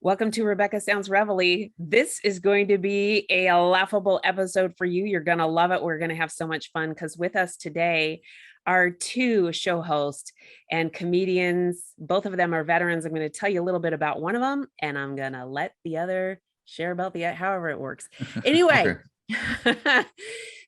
Welcome to Rebecca Sounds Reveille. This is going to be a laughable episode for you. You're going to love it. We're going to have so much fun because with us today are two show hosts and comedians. Both of them are veterans. I'm going to tell you a little bit about one of them, and I'm going to let the other share about the however it works. Anyway,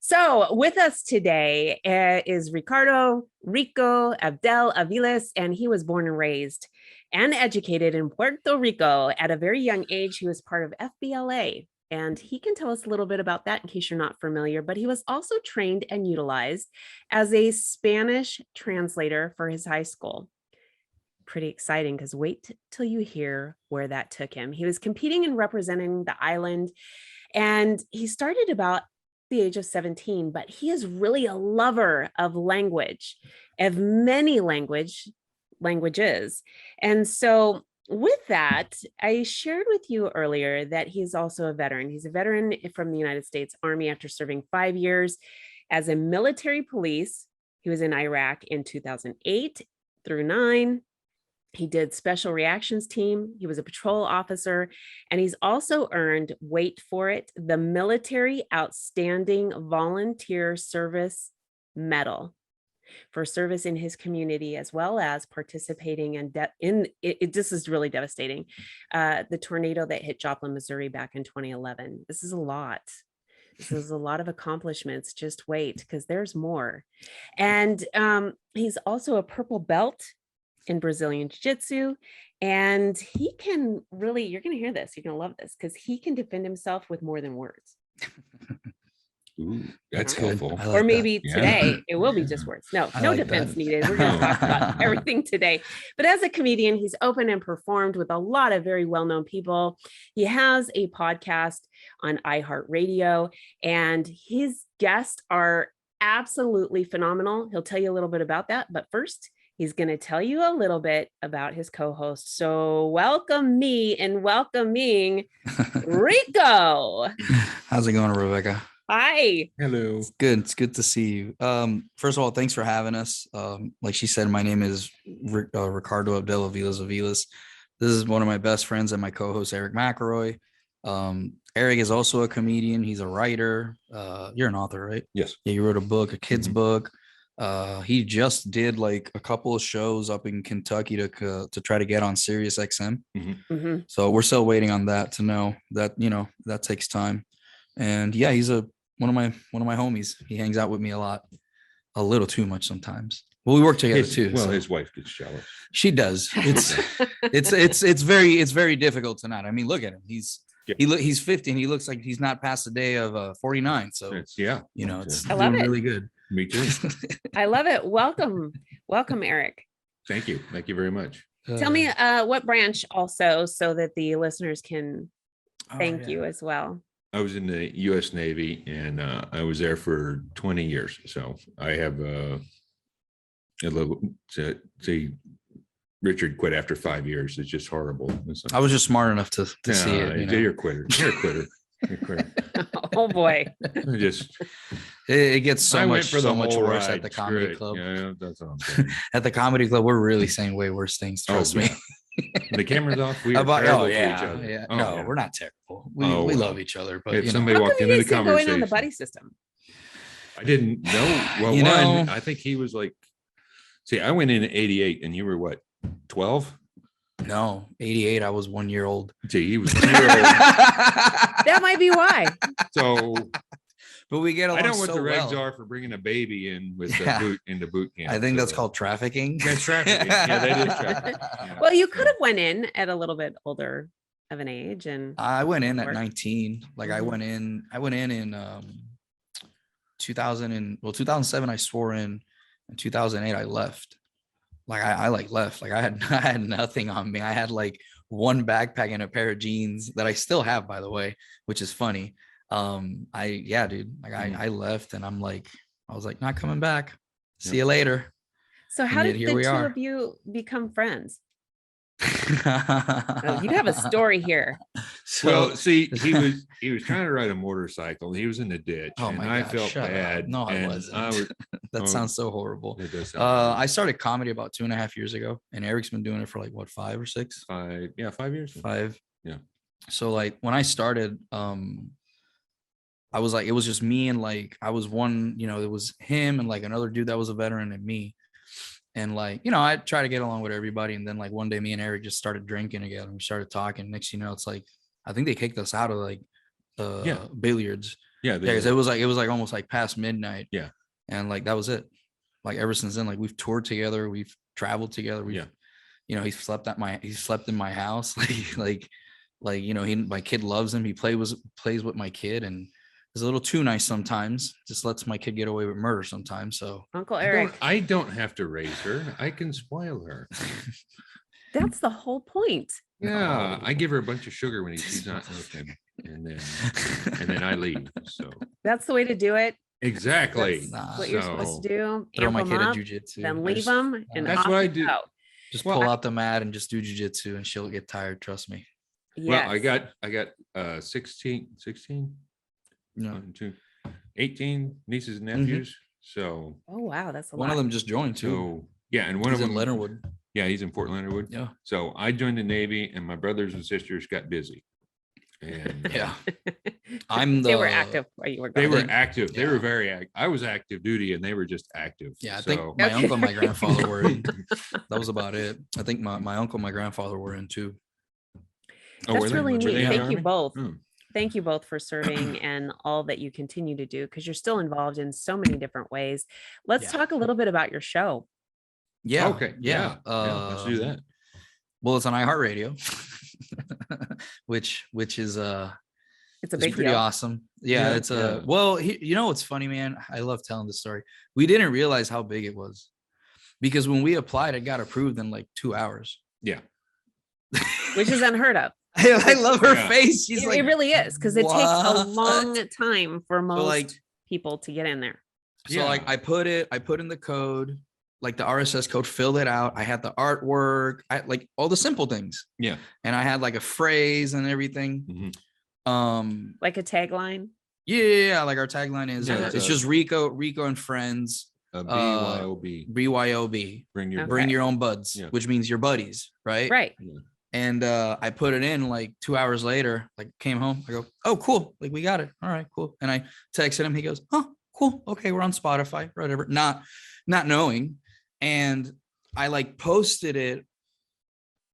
so with us today is Ricardo, Rico, Abdel, Aviles, and he was born and raised and educated in Puerto Rico at a very young age. He was part of FBLA, and he can tell us a little bit about that in case you're not familiar, but he was also trained and utilized as a Spanish translator for his high school. Pretty exciting because wait till you hear where that took him. He was competing and representing the island, and he started about the age of 17, but he is really a lover of language, of many languages. And so with that, I shared with you earlier that he's also a veteran. He's a veteran from the United States Army after serving 5 years as a military police. He was in Iraq in 2008 through 9. He did special reactions team. He was a patrol officer, and he's also earned, wait for it, the Military Outstanding Volunteer Service Medal for service in his community, as well as participating in this is really devastating. The tornado that hit Joplin, Missouri back in 2011. This is a lot. This is a lot of accomplishments. Just wait, because there's more. And he's also a purple belt in Brazilian jiu-jitsu. And he can really, you're going to hear this. You're going to love this because he can defend himself with more than words. Ooh, that's helpful. Or maybe today it will be just words. No defense needed. We're going to talk about everything today. But as a comedian, he's opened and performed with a lot of very well-known people. He has a podcast on iHeartRadio, and his guests are absolutely phenomenal. He'll tell you a little bit about that. But first, he's going to tell you a little bit about his co-host. So welcome me and welcoming Rico. How's it going, Rebecca? Hi. Hello. It's good. It's good to see you. First of all, thanks for having us. Like she said, my name is Ricardo Abdel Aviles. This is one of my best friends and my co-host, Eric McElroy. Eric is also a comedian. He's a writer. You're an author, right? Yes. Yeah, you wrote a book, a kid's book. He just did like a couple of shows up in Kentucky to try to get on Sirius XM. Mm-hmm. So we're still waiting on that to know that, that takes time. And yeah, he's one of my homies. He hangs out with me a little too much sometimes. Well, we work together too. Well, so. his wife gets jealous. She does. It's very difficult to not. I mean, look at him. He's 50 and he looks like he's not past the day of 49. So it's I love it. Really good. Me too. I love it. Welcome, Eric. Thank you very much. Tell me what branch also, so that the listeners can thank you as well. I was in the U.S. Navy, and I was there for 20 years. So I have a little. Say, Richard quit after 5 years. It's just horrible. I was just smart enough to see it. You're a quitter. You're a quitter. Oh boy! It gets so much worse at the comedy club. Yeah, that's what I'm saying. At the comedy club, we're really saying way worse things. Trust me. The camera's off. We are terrible to each other. Yeah. No, we're not terrible. We love each other. But if somebody walked into the conversation, going on the buddy system. I didn't know. Well, I think he was like. See, I went in at 88, and you were what, 12? No, 88. I was 1 year old. See, he was 1 year old. That might be why. So, but we get along. I know what so the regs well. are for bringing a baby in with the boot camp. I think that's called trafficking. That's trafficking. Yeah, that is trafficking. Yeah. Well, you could have went in at a little bit older of an age, and I went in at 19. Like I went in 2007. I swore in 2008. I left. Like I left. Like I had nothing on me. I had like one backpack and a pair of jeans that I still have, by the way, which is funny. I left, and I was like, not coming back. See you later. So how did the two of you become friends? You have a story here. Well, see, he was trying to ride a motorcycle. He was in the ditch, and I felt bad. No, I wasn't. That sounds so horrible. It does sound horrible. I started comedy about 2.5 years ago, and Eric's been doing it for like what, 5 or 6? 5 years. 5. Yeah. So like when I started, I was like, it was just me and like I was one, it was him and like another dude that was a veteran and me. And like, I try to get along with everybody. And then like one day me and Eric just started drinking together. We started talking. Next, it's like, I think they kicked us out of like billiards. Yeah. Because it was like almost like past midnight. Yeah. And like, that was it. Like ever since then, like we've toured together. We've traveled together. He slept in my house. My kid loves him. He plays with my kid and is a little too nice sometimes. Just lets my kid get away with murder sometimes. So Uncle Eric, I don't have to raise her. I can spoil her. that's the whole point. Yeah, I give her a bunch of sugar when she's not with him, and then I leave. So that's the way to do it. Exactly. That's what you're supposed to do. Throw my Amp kid them in up, jiu-jitsu. then leave them, and that's off what I you do. go. Just pull out the mat and just do jiu-jitsu, and she'll get tired. Trust me. Well, Yes. I got 16, No. 18 nieces and nephews. So Oh wow, that's a one lot. of them just joined too. so yeah, and one He's of in them Leonardwood. Yeah, he's in Fort Leonardwood. Yeah. So I joined the Navy, and my brothers and sisters got busy. And Yeah. They were active while you were they gone. were active. They Yeah. were very active. I was active duty, and they were just active. Yeah, I So, think my Okay. uncle and my grandfather were in. That was about it. I think my uncle and my grandfather were in too. Oh, were That's they? really Were neat. they in the Thank you Army? both. Hmm. Thank you both for serving and all that you continue to do because you're still involved in so many different ways. Let's Yeah. talk a little bit about your show. Yeah. Okay. Yeah. Let's do that. Well, it's on iHeartRadio, which is It's a it's big pretty deal. awesome. Yeah, Yeah, it's yeah. well, what's funny, man? I love telling this story. We didn't realize how big it was because when we applied, it got approved in like 2 hours. Yeah. Which is unheard of. I love her Yeah. face. She's It, like, it really is because it takes a "What?" long time for most like- people to get in there. So like I put in the code, like the RSS code, filled it out. I had the artwork, like all the simple things. Yeah. And I had like a phrase and everything. Mhm. Like a tagline. Yeah, like our tagline is Yeah, it's just Rico and friends, BYOB. BYOB. Bring your Okay. Bring your own buds, Yeah. which means your buddies, right? Right. And I put it in like 2 hours later, like came home. I go, oh, cool. Like we got it. All right, cool. And I texted him. He goes, oh, cool. Okay, we're on Spotify, whatever. Not knowing. And I like posted it.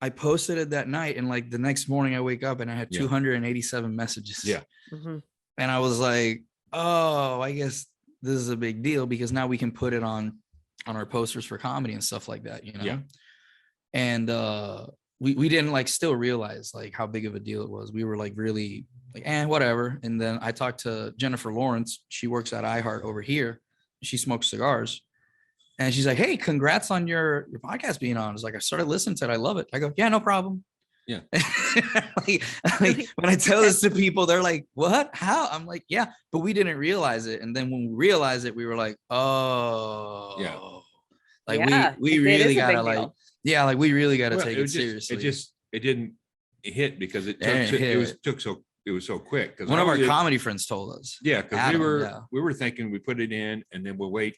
I posted it that night. And like the next morning I wake up and I had Yeah. 287 messages. Yeah. Mhm. And I was like, oh, I guess this is a big deal because now we can put it on our posters for comedy and stuff like that, Yeah. And we didn't like still realize like how big of a deal it was. We were like really like, whatever. And then I talked to Jennifer Lawrence. She works at iHeart over here. She smokes cigars. And she's like, hey, congrats on your podcast being on. It's like, I started listening to it. I love it. I go, yeah, no problem. Yeah. like, when I tell this to people, they're like, what? How? I'm like, yeah, but we didn't realize it. And then when we realized it, we were like, oh, Yeah. like Yeah, we it is really a gotta big like, deal. yeah, like we really gotta Well, take it seriously. It didn't hit because it was so quick. Because One of our comedy friends told us. Yeah, because Adam, we were thinking we put it in and then we'll wait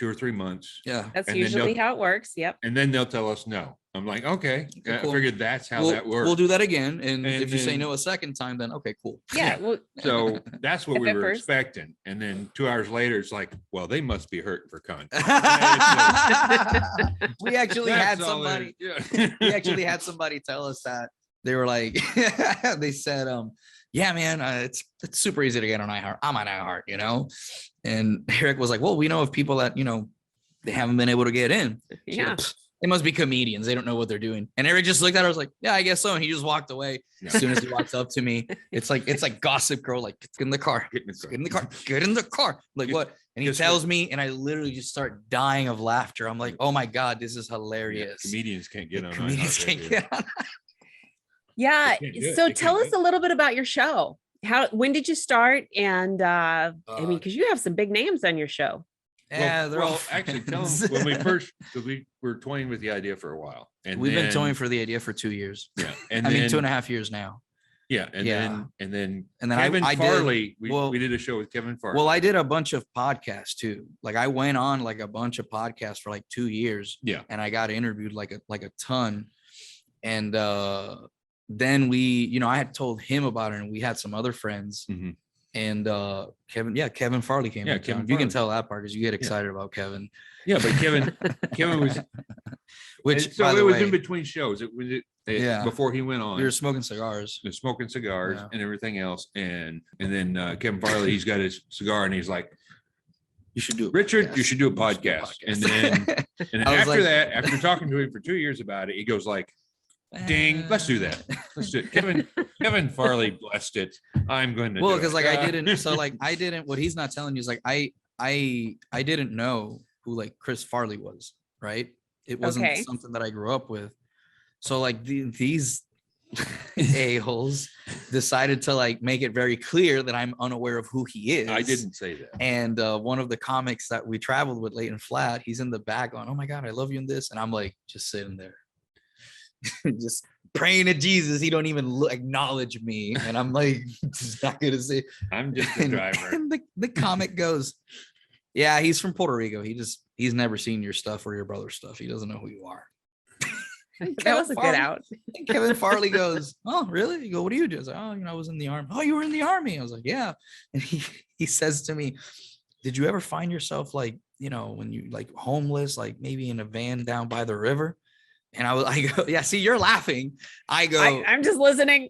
2 or 3 months Yeah. That's And then usually they'll- how it works. Yep. and then they'll tell us no. I'm like, okay, Okay, I cool. figured that's how that works. We'll do that again. And And if you say then- no a second time, then okay, cool. Yeah. Well, So that's what If we at were first- expecting. And then 2 hours later, it's like, well, they must be hurting for content. we actually had That's all it somebody. is. Yeah. We actually had somebody tell us that. They were like, they said, yeah, man, it's super easy to get on iHeart. I'm on iHeart, And Eric was like, well, we know of people that, they haven't been able to get in. She's like, yeah. "Pfft, they must be comedians. They don't know what they're doing. And Eric just looked at her. I was like, yeah, I guess so. And he just walked away. Yeah. As soon as he walks up to me, it's like Gossip Girl, like get in the car, Get in the car. get in the car, get in the car. Like Just- what? And he just tells me, and I literally just start dying of laughter. I'm like, oh my God, this is Yeah, hilarious. comedians can't get on. Comedians iHeart can't Radio. get on. Yeah. They can't do it. So They tell can't us do a little bit about your show. When did you start? And I mean, Uh, because you have some big names on your show. Yeah, they're all actually, tell friends. them when we first, because we were toying with the idea for a while, and We've been then- toying for the idea for 2 years. yeah, and I then, mean, 2.5 years now. Yeah, and Yeah. then I Kevin did- Farley. well- We did a show with Kevin Farley. Well, I did a bunch of podcasts too. Like I went on like a bunch of podcasts for like 2 years. Yeah. And I got interviewed like a ton. And then I had told him about it, and we had some other friends. Mhm. And Kevin Farley came. Yeah, in Kevin town. You can Farley. tell that part because you get excited about Kevin. Yeah, but Kevin was Which so by it the was way, in between shows. It was Yeah. before he went on. we were smoking cigars. They're smoking cigars Yeah. and everything else, and then Kevin Farley, he's got his cigar, and he's like, You should do Richard, you should do a You should do a podcast. podcast. And then I was after like- that, after talking to him for 2 years about it, he goes like, ding, let's do that. Let's do it. Kevin Farley blessed it. I'm going to Well, do because it. like I didn't, so like I didn't. What he's not telling you is like I didn't know who like Chris Farley was, right? It wasn't Okay. something that I grew up with. So like these a-holes decided to like make it very clear that I'm unaware of who he is. I didn't say that. And one of the comics that we traveled with, Late and Flat, he's in the back going, "Oh my God, I love you in this," and I'm like just sitting there, just praying to Jesus. He don't even acknowledge me, and I'm like, just not gonna say. I'm just a driver. And the comic goes, "Yeah, he's from Puerto Rico. He's never seen your stuff or your brother's stuff. He doesn't know who you are." That was a good out. And Kevin Farley goes, "Oh, really?" You go, "What do you do?" I was like, "Oh, I was in the army." "Oh, you were in the army?" I was like, "Yeah." And he says to me, "Did you ever find yourself like, when you like homeless, like maybe in a van down by the river?" And I go, "Yeah, see, you're laughing." I go, I'm just listening.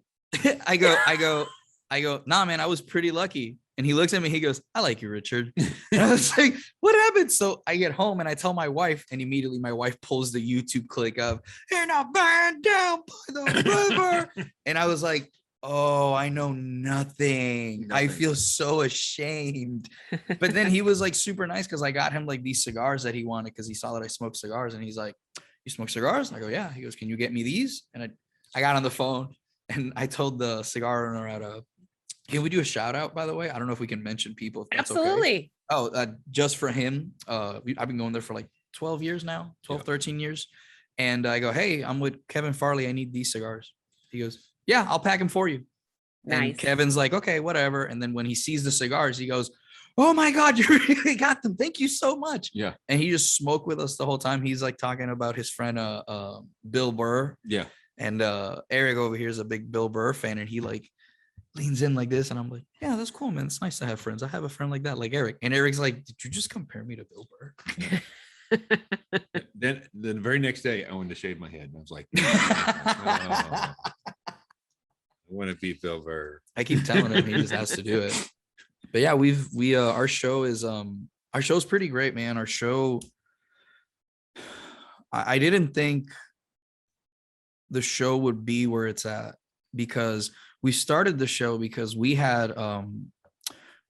I go, "Nah, man, I was pretty lucky." And he looks at me, he goes, "I like you, Richard." And I was like, "What happened?" So I get home and I tell my wife, and immediately my wife pulls the YouTube clip of "In a band down by the river." And I was like, "Oh, I know nothing. I feel so ashamed." But then he was like super nice because I got him like these cigars that he wanted because he saw that I smoked cigars. And he's like, "You smoke cigars?" I go, "Yeah." He goes, "Can you get me these?" And I got on the phone and I told the cigar owner can we do a shout out, by the way? I don't know if we can mention people. If that's Absolutely. Okay. Oh, just for him. I've been going there for like 12 years now, 13 years. And I go, "Hey, I'm with Kevin Farley. I need these cigars." He goes, "Yeah, I'll pack them for you." Nice. And Kevin's like, "Okay, whatever." And then when he sees the cigars, he goes, "Oh my God, you really got them. Thank you so much." Yeah. And he just smoked with us the whole time. He's like talking about his friend, Bill Burr. Yeah. And Eric over here is a big Bill Burr fan. And he like leans in like this, and I'm like, "Yeah, that's cool, man. It's nice to have friends. I have a friend like that, like Eric." And Eric's like, "Did you just compare me to Bill Burr?" Then the very next day, I wanted to shave my head, and I was like, "Oh, I want to be Bill Burr." I keep telling him he just has to do it. But yeah, our show's pretty great, man. Our show, I didn't think the show would be where it's at, because we started the show because we had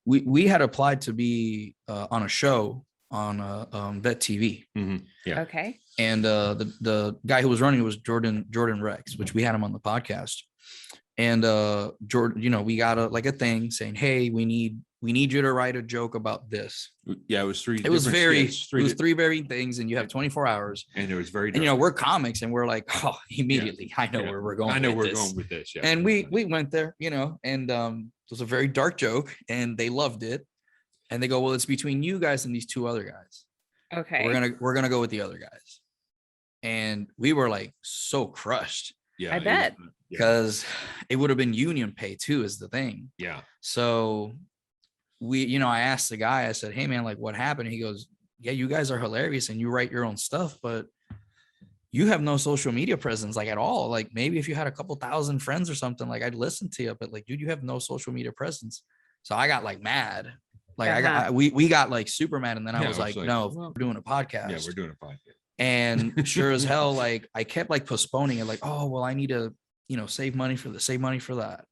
we had applied to be on a show on Vet TV. Mhm. Yeah. Okay. And the guy who was running it was Jordan Rex, which we had him on the podcast. And Jordan, we got a thing saying, "Hey, we need you to write a joke about this." Yeah, it was three. It was different skits, three varying things, and you have 24 hours. and it was very. And we're comics, and we're like, "Oh, immediately, I know Yeah. where we're going." I know with we're this. going with this. Yeah. And we went there, and it was a very dark joke, and they loved it. And they go, "Well, it's between you guys and these two other guys. Okay. We're gonna go with the other guys." And we were like so crushed Yeah. I bet. Yeah. because it would have been union pay too, is the thing. Yeah. So I asked the guy, I said, "Hey man, like what happened?" He goes, "Yeah, you guys are hilarious and you write your own stuff, but you have no social media presence like at all. Like maybe if you had a couple thousand friends or something, like I'd listen to you, but like, dude, you have no social media presence." So I got like mad. Like we got like super mad. And then I Yeah, was like, like, "No, well, we're doing a podcast." Yeah, we're doing a podcast. And sure as hell, like I kept like postponing it, like, "Oh, well, I need to, save money for that.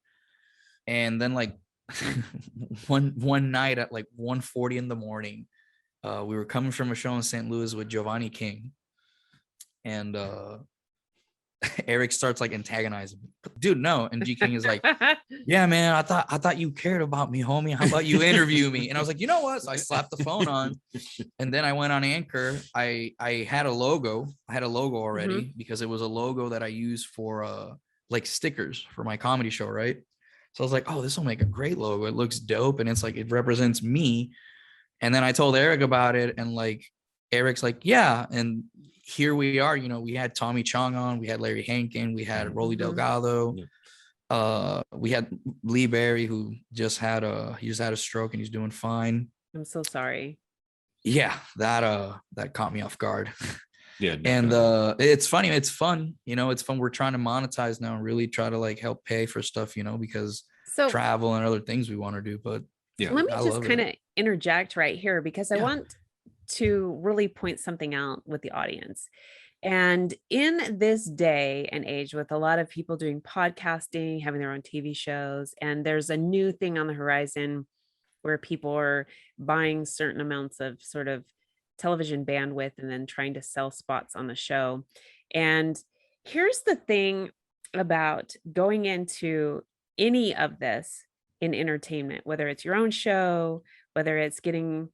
And then like one night at like 1:40 in the morning, we were coming from a show in St. Louis with Giovanni King. And Eric starts like antagonizing me. "Dude, no." And G King is like, "Yeah, man, I thought you cared about me, homie. How about you interview me?" And I was like, "You know what?" So I slapped the phone on, and then I went on Anchor. I had a logo. I had a logo already because it was a logo that I used for like stickers for my comedy show, right? So I was like, oh, this will make a great logo. It looks dope. And it's like, it represents me. And then I told Eric about it, and like, Eric's like, yeah. And here we are, you know, we had Tommy Chong on, we had Larry Hankin, we had Rolly Delgado. We had Lee Berry, who just had a stroke and he's doing fine. I'm so sorry. Yeah, that caught me off guard. Yeah. And it's funny, it's fun, you know, it's fun. We're trying to monetize now and really try to like help pay for stuff, you know, because travel and other things we want to do. But yeah, let me just kind of interject right here, because I want to really point something out with the audience. And in this day and age, with a lot of people doing podcasting, having their own TV shows, and there's a new thing on the horizon where people are buying certain amounts of sort of television bandwidth and then trying to sell spots on the show. And here's the thing about going into any of this in entertainment, whether it's your own show, whether it's getting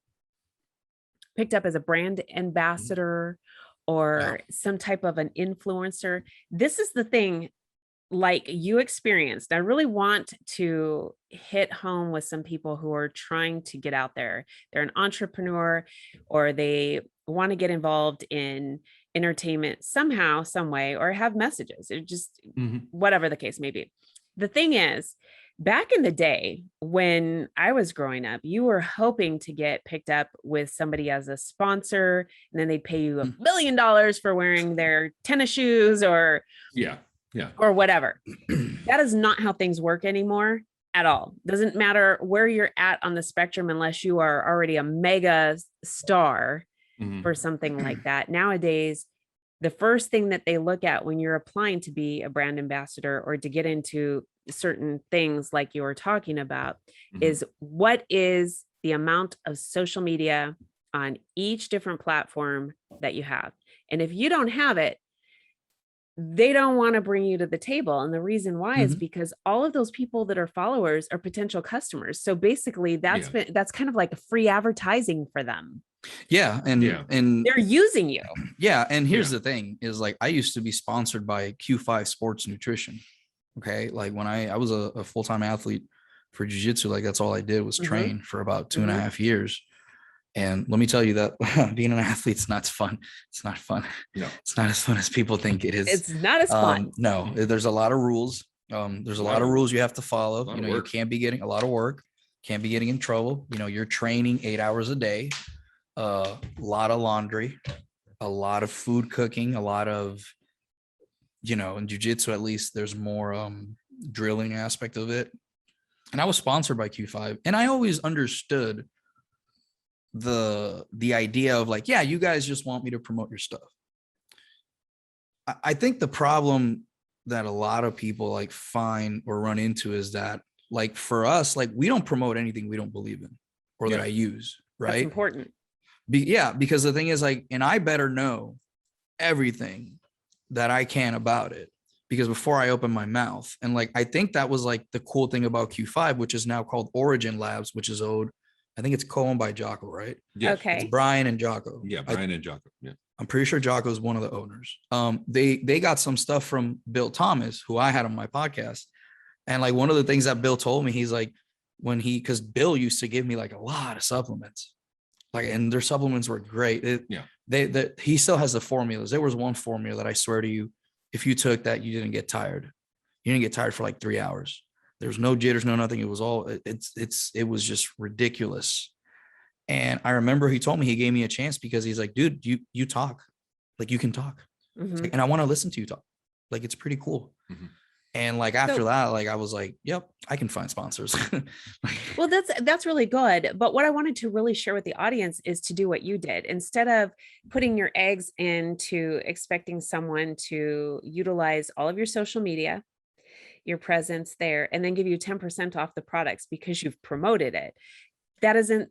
picked up as a brand ambassador or some type of an influencer. This is the thing, like you experienced. I really want to hit home with some people who are trying to get out there. They're an entrepreneur, or they want to get involved in entertainment somehow, some way, or have messages. It just whatever the case may be. The thing is, back in the day when I was growing up, you were hoping to get picked up with somebody as a sponsor, and then they'd pay you $1 million for wearing their tennis shoes or or whatever. That is not how things work anymore at all. Doesn't matter where you're at on the spectrum, unless you are already a mega star for something like that. Nowadays, the first thing that they look at when you're applying to be a brand ambassador or to get into certain things like you were talking about is, what is the amount of social media on each different platform that you have? And if you don't have it, they don't want to bring you to the table. And the reason why is because all of those people that are followers are potential customers. So basically that's kind of like a free advertising for them. Yeah. And they're using you. Yeah. And here's the thing is, like, I used to be sponsored by Q5 Sports Nutrition. Okay. Like when I was a full-time athlete for jiu-jitsu, like that's all I did was train for about 2.5 years. And let me tell you that being an athlete's not fun. It's not fun. No, it's not as fun as people think it is. It's not as fun. No, there's a lot of rules. There's a lot of rules you have to follow. You know, you can't be getting a lot of work, can't be getting in trouble. You know, you're training 8 hours a day, a lot of laundry, a lot of food cooking, a lot of, you know, in jiu-jitsu, at least there's more drilling aspect of it. And I was sponsored by Q5, and I always understood the idea of like, yeah, you guys just want me to promote your stuff. I think the problem that a lot of people like find or run into is that, like, for us, like, we don't promote anything we don't believe in or that I use, right? That's important. Because the thing is, like, and I better know everything that I can about it, because before I open my mouth, and like, I think that was like the cool thing about Q5, which is now called Origin Labs, which is owed, I think it's co-owned by Jocko, right? Yeah. Okay. It's Brian and Jocko. Yeah, Brian and Jocko. Yeah. I'm pretty sure Jocko is one of the owners. They got some stuff from Bill Thomas, who I had on my podcast. And like, one of the things that Bill told me, he's like, because Bill used to give me like a lot of supplements, like, and their supplements were great. He still has the formulas. There was one formula that I swear to you, if you took that, you didn't get tired. You didn't get tired for like 3 hours. There was no jitters, no nothing. It was all, it was just ridiculous. And I remember he told me, he gave me a chance because he's like, dude, you talk, like, you can talk. Like, and I want to listen to you talk. Like, it's pretty cool. And like, after that, like, I was like, yep, I can find sponsors. Well, that's really good. But what I wanted to really share with the audience is to do what you did. Instead of putting your eggs into expecting someone to utilize all of your social media, your presence there, and then give you 10% off the products because you've promoted it. That isn't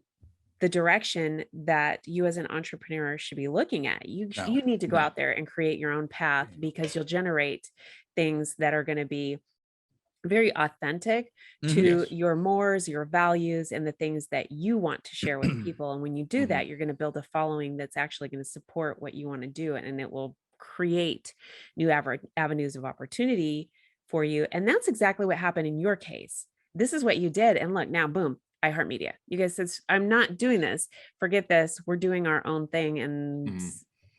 the direction that you as an entrepreneur should be looking at. You need to go out there and create your own path, because you'll generate things that are going to be very authentic to your mores, your values, and the things that you want to share with people. And when you do that, you're going to build a following that's actually going to support what you want to do. And it will create new avenues of opportunity for you. And that's exactly what happened in your case. This is what you did. And look, now, boom, iHeartMedia. You guys said, I'm not doing this. Forget this. We're doing our own thing. And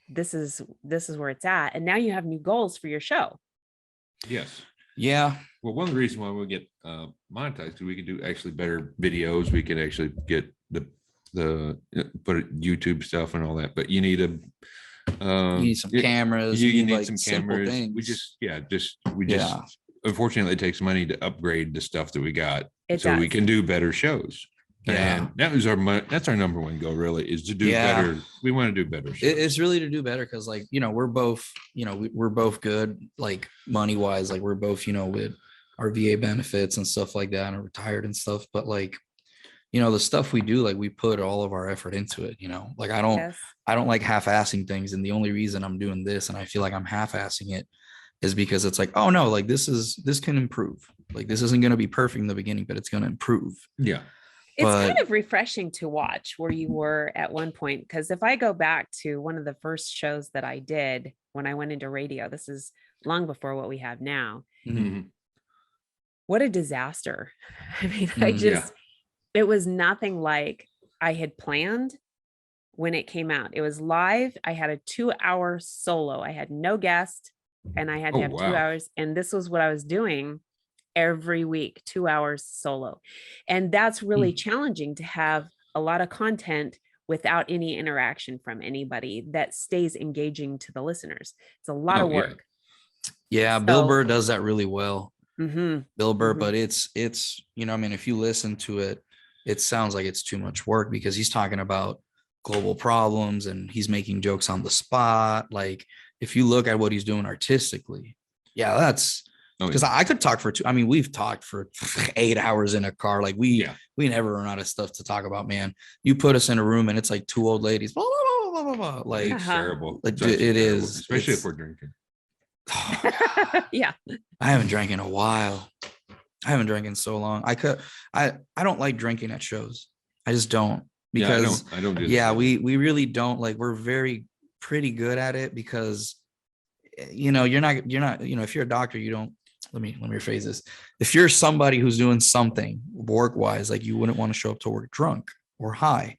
this is where it's at. And now you have new goals for your show. Yes. Yeah. Well, one of the reasons why we get monetized is we can do actually better videos. We can actually get the put YouTube stuff and all that. But you need you need some cameras. You need like some cameras. Things. We just unfortunately it takes money to upgrade the stuff that we got we can do better shows. And that's our number one goal, really, is to do better. We want to do better shows. It's really to do better because, like, we're both, we're both good, like, money wise, like we're both, with our VA benefits and stuff like that, and retired and stuff. But, like, the stuff we do, like, we put all of our effort into it. Like, I don't like half-assing things, and the only reason I'm doing this and I feel like I'm half-assing it is because it's like, oh no, like this can improve. Like, this isn't going to be perfect in the beginning, but it's going to improve. Yeah. It's kind of refreshing to watch where you were at one point, because if I go back to one of the first shows that I did when I went into radio, this is long before what we have now. Mm-hmm. What a disaster. I mean, it was nothing like I had planned when it came out. It was live. I had a 2-hour solo. I had no guest, and I had to have 2 hours. And this was what I was doing every week, 2 hours solo. And that's really challenging to have a lot of content without any interaction from anybody that stays engaging to the listeners. It's a lot of work. Yeah. Bill Burr does that really well. Bill Burr, but it's, I mean, if you listen to it, it sounds like it's too much work because he's talking about global problems and he's making jokes on the spot. Like, if you look at what he's doing artistically, that's, because I could talk for we've talked for 8 hours in a car. Like we never run out of stuff to talk about, man. You put us in a room and it's like two old ladies, blah, blah, blah, blah, blah. Like, terrible. Like, it is, especially if we're drinking. Yeah. I haven't drank in a while. I haven't drank in so long. I don't like drinking at shows. I just don't, because I don't do that. We really don't. Like, we're pretty good at it because, you're not, if you're a doctor, you don't, let me rephrase this. If you're somebody who's doing something work-wise, like, you wouldn't want to show up to work drunk or high.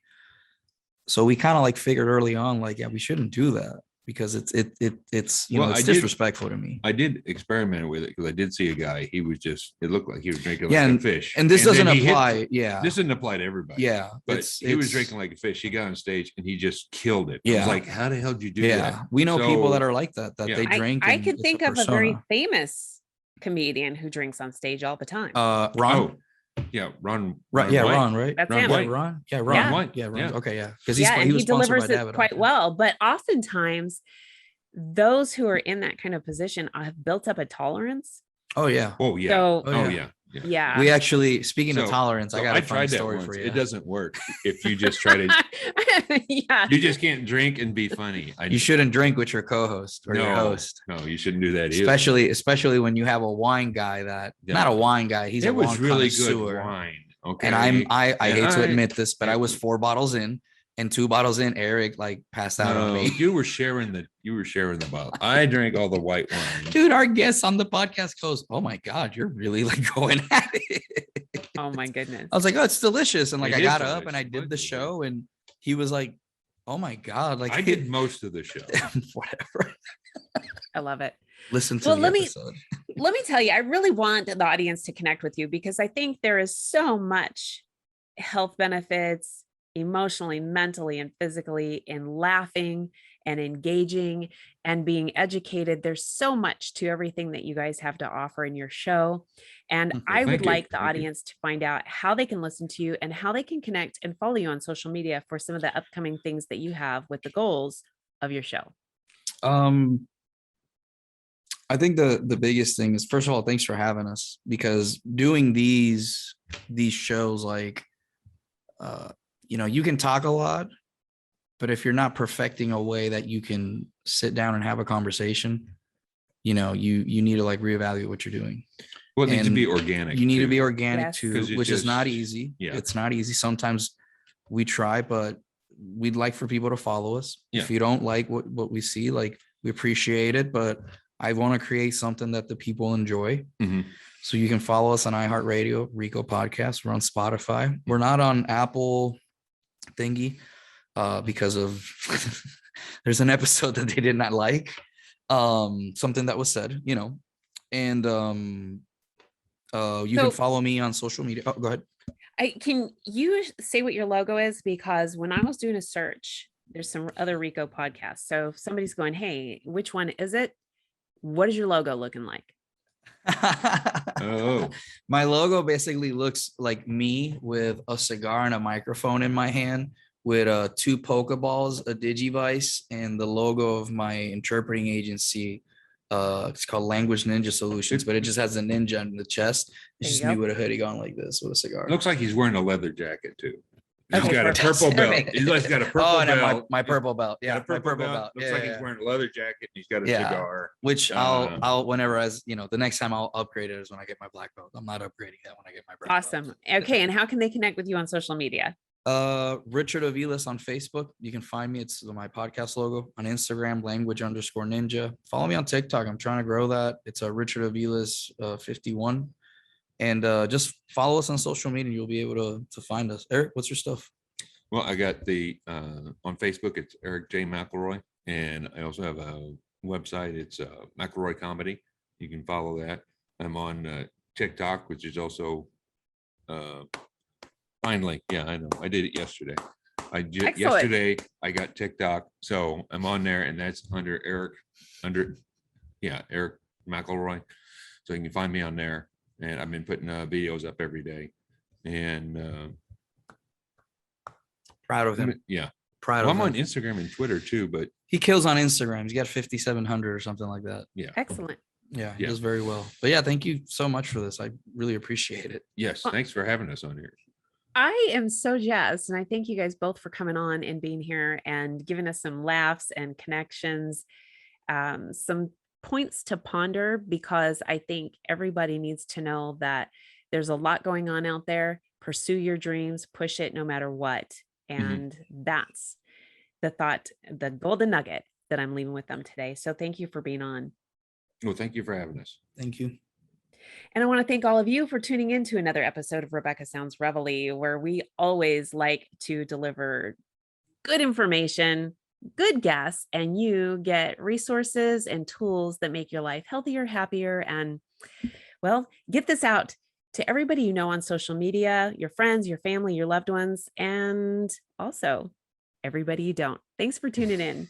So we kind of like figured early on, like, we shouldn't do that because it's it's disrespectful to me. I did experiment with it because I did see a guy. He was it looked like he was drinking like a fish. And this doesn't apply. This doesn't apply to everybody. Yeah. But he was drinking like a fish. He got on stage and he just killed it. I was like, how the hell did you do that? We know people that are like that they drink. I could think of a very famous comedian who drinks on stage all the time. Ron. Ron. Ron, right? That's Ron him. White. Ron. Yeah, Ron. White. Yeah, Ron. Yeah. Okay, yeah. Because he was delivers by it David, quite well. But oftentimes, those who are in that kind of position have built up a tolerance. Oh yeah. Oh yeah. So, yeah. We actually, speaking of tolerance, I got a funny story for you. It doesn't work if you just try to. You just can't drink and be funny. You shouldn't drink with your co-host or your host. No, you shouldn't do that either. Especially when you have a wine guy not a wine guy. He's really good wine. Okay. And I hate to admit this, but I was 4 bottles in, and 2 bottles in, Eric passed out on me. You were sharing the bottle. I drank all the white wine. Dude, our guest on the podcast goes, "Oh my God, you're really going at it." Oh my goodness. I was like, "Oh, it's delicious." And I got up and I did the show, and he was like, "Oh my God." Like, I did most of the show. Whatever. I love it. Listen to the episode. Let me tell you, I really want the audience to connect with you because I think there is so much health benefits emotionally, mentally, and physically in laughing and engaging and being educated. There's so much to everything that you guys have to offer in your show. And I would like the audience to find out how they can listen to you and how they can connect and follow you on social media for some of the upcoming things that you have with the goals of your show. I think the biggest thing is, first of all, thanks for having us, because doing these shows, like, you can talk a lot, but if you're not perfecting a way that you can sit down and have a conversation, you need to like reevaluate what you're doing. Well, it needs to be organic. You need to be organic too, which is not easy. Yeah. It's not easy. Sometimes we try, but we'd like for people to follow us. Yeah. If you don't like what we see, like, we appreciate it, but I want to create something that the people enjoy. Mhm. So you can follow us on iHeartRadio, Rico Podcast. We're on Spotify. We're not on Apple thingy because of there's an episode that they did not like. Something that was said, you know. And you can follow me on social media. Oh, go ahead. Can you say what your logo is? Because when I was doing a search, there's some other Rico podcasts. So if somebody's going, hey, which one is it? What is your logo looking like? Oh, My logo basically looks like me with a cigar and a microphone in my hand with 2 Pokeballs, a Digivice, and the logo of my interpreting agency. It's called Language Ninja Solutions, but it just has a ninja in the chest. It's There you just me go. with a hoodie going like this with a cigar. looks like he's wearing a leather jacket too. He's Okay, got a perfect. purple belt. Perfect. He's got a purple Oh, and belt. my purple belt. Got Yeah, a my purple belt. Looks Yeah, like yeah. he's wearing a leather jacket. And he's got a Yeah. cigar. Which I'll whenever, as you know, the next time I'll upgrade it is when I get my black belt. I'm not upgrading that when I get my brown Awesome. Okay. And how can they connect with you on social media? Richard Aviles on Facebook. You can find me. It's my podcast logo. On Instagram, language_ninja. Follow me on TikTok. I'm trying to grow that. It's Richard Aviles 51. And just follow us on social media. You'll be able to find us. Eric, what's your stuff? Well, I got the on Facebook. It's Eric J. McElroy, and I also have a website. It's McElroy Comedy. You can follow that. I'm on TikTok, which is also finally. Yeah, I know. I did it yesterday. Yesterday I got TikTok, so I'm on there, and that's under Eric McElroy. So you can find me on there, and I've been putting videos up every day, and Proud of him. yeah. Proud Well, of I'm him. on Instagram and Twitter too, but He kills on Instagram. He's got 5,700 or something like that. yeah. Excellent. Yeah, he Yeah. does very well. But yeah, thank you so much for this. I really appreciate it. Yes. Thanks for having us on here. I am so jazzed. And I thank you guys both for coming on and being here and giving us some laughs and connections, some points to ponder, because I think everybody needs to know that there's a lot going on out there. Pursue your dreams, push it no matter what. And that's the thought, the golden nugget that I'm leaving with them today. So thank you for being on. Well, thank you for having us. Thank you. And I want to thank all of you for tuning in to another episode of Rebecca Sounds Reveille, where we always like to deliver good information, good guests, and you get resources and tools that make your life healthier, happier, and, well, get this out to everybody you know on social media, your friends, your family, your loved ones, and also everybody you don't. Thanks for tuning in.